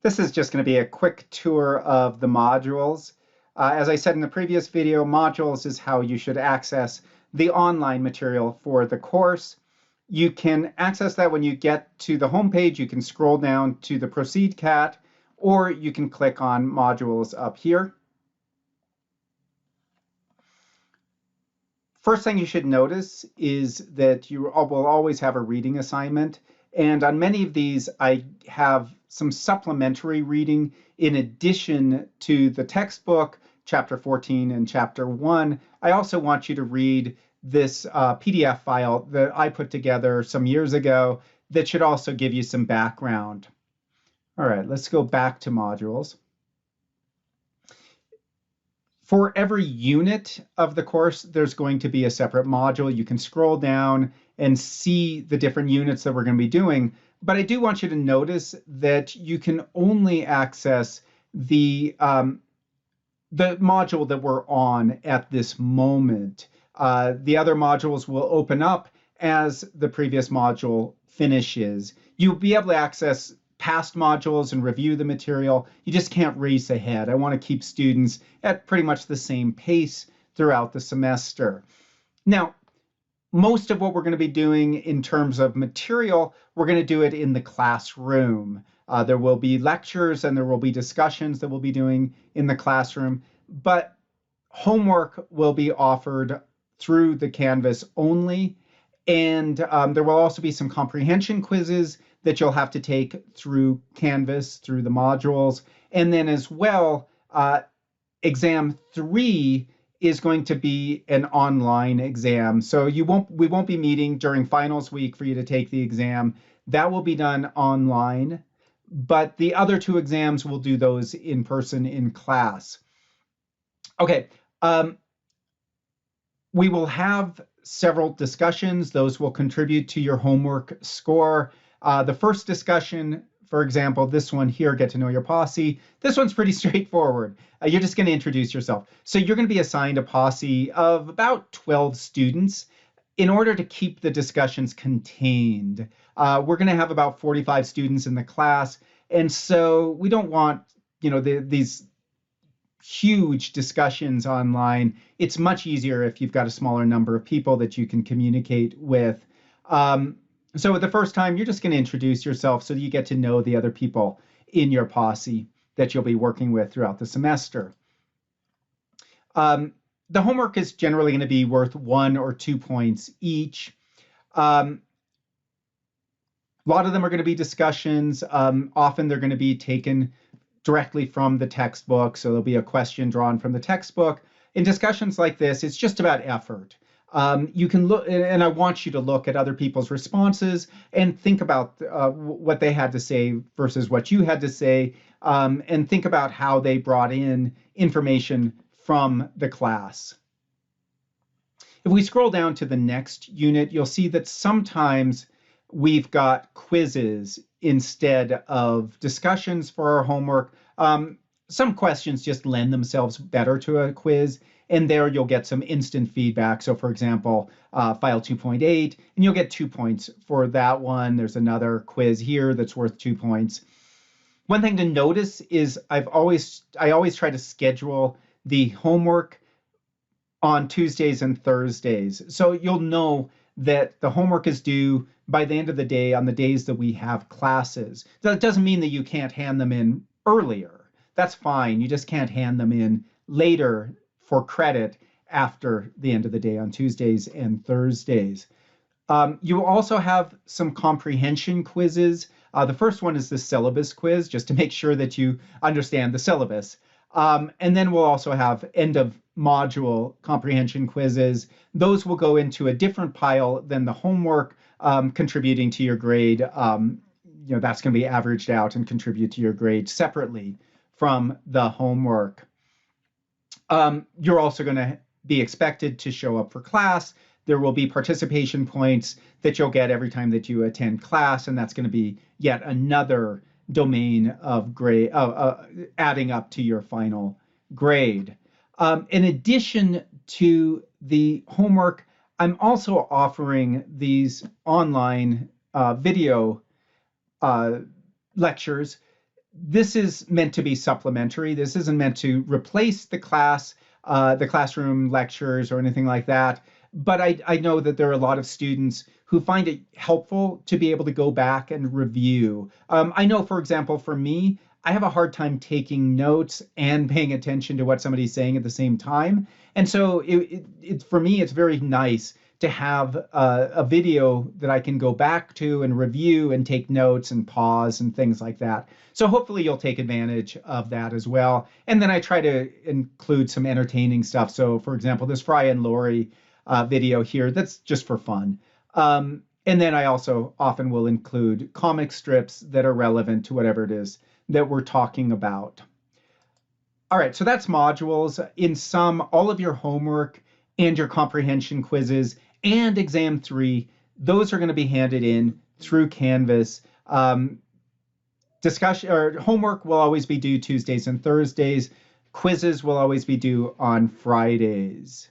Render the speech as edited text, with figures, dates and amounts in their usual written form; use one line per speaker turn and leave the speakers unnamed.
This is just going to be a quick tour of the modules. As I said in the previous video, modules is how you should access the online material for the course. You can access that when you get to the home page. You can scroll down to the Proceed cat, or you can click on modules up here. First thing you should notice is that you will always have a reading assignment. And on many of these, I have some supplementary reading in addition to the textbook, chapter 14 and chapter 1. I also want you to read this PDF file that I put together some years ago that should also give you some background. All right, let's go back to modules. For every unit of the course, there's going to be a separate module. You can scroll down and see the different units that we're going to be doing. But I do want you to notice that you can only access the module that we're on at this moment. The other modules will open up as the previous module finishes. You'll be able to access past modules and review the material. You just can't race ahead. I want to keep students at pretty much the same pace throughout the semester. Now, most of what we're going to be doing in terms of material, we're going to do it in the classroom. There will be lectures and there will be discussions that we'll be doing in the classroom, but homework will be offered through the Canvas only. And there will also be some comprehension quizzes that you'll have to take through Canvas, through the modules. And then as well, exam 3 is going to be an online exam. So we won't be meeting during finals week for you to take the exam. That will be done online. But the other 2 exams, we'll do those in person in class. Okay. We will have several discussions. Those will contribute to your homework score. The first discussion, for example, this one here, Get to Know Your Posse. This one's pretty straightforward. You're just going to introduce yourself. So you're going to be assigned a posse of about 12 students in order to keep the discussions contained. We're going to have about 45 students in the class. And so we don't want, these huge discussions online. It's much easier if you've got a smaller number of people that you can communicate with. So the first time, you're just going to introduce yourself so that you get to know the other people in your posse that you'll be working with throughout the semester. The homework is generally going to be worth 1 or 2 points each. A lot of them are going to be discussions. Often they're going to be taken directly from the textbook. So there'll be a question drawn from the textbook. In discussions like this, it's just about effort. You can look, and I want you to look at other people's responses and think about what they had to say versus what you had to say, and think about how they brought in information from the class. If we scroll down to the next unit, you'll see that sometimes we've got quizzes instead of discussions for our homework. Some questions just lend themselves better to a quiz, and there you'll get some instant feedback. So for example, file 2.8, and you'll get 2 points for that one. There's another quiz here that's worth 2 points. One thing to notice is I always try to schedule the homework on Tuesdays and Thursdays. So you'll know that the homework is due by the end of the day on the days that we have classes. That doesn't mean that you can't hand them in earlier. That's fine. You just can't hand them in later for credit after the end of the day on Tuesdays and Thursdays. You will also have some comprehension quizzes. The first one is the syllabus quiz, just to make sure that you understand the syllabus. And then we'll also have end of module comprehension quizzes. Those will go into a different pile than the homework, contributing to your grade. That's going to be averaged out and contribute to your grade separately from the homework. You're also going to be expected to show up for class. There will be participation points that you'll get every time that you attend class, and that's going to be yet another domain of grade, adding up to your final grade. In addition to the homework, I'm also offering these online video lectures this is meant to be supplementary. This isn't meant to replace the classroom lectures or anything like that. But I know that there are a lot of students who find it helpful to be able to go back and review. I know, for example, for me, I have a hard time taking notes and paying attention to what somebody's saying at the same time. And so for me, it's very nice to have a video that I can go back to and review and take notes and pause and things like that. So hopefully you'll take advantage of that as well. And then I try to include some entertaining stuff. So for example, this Fry and Laurie video here, that's just for fun. And then I also often will include comic strips that are relevant to whatever it is that we're talking about. All right, so that's modules. In sum, all of your homework and your comprehension quizzes and exam 3, those are going to be handed in through Canvas. Discussion or homework will always be due Tuesdays and Thursdays. Quizzes will always be due on Fridays.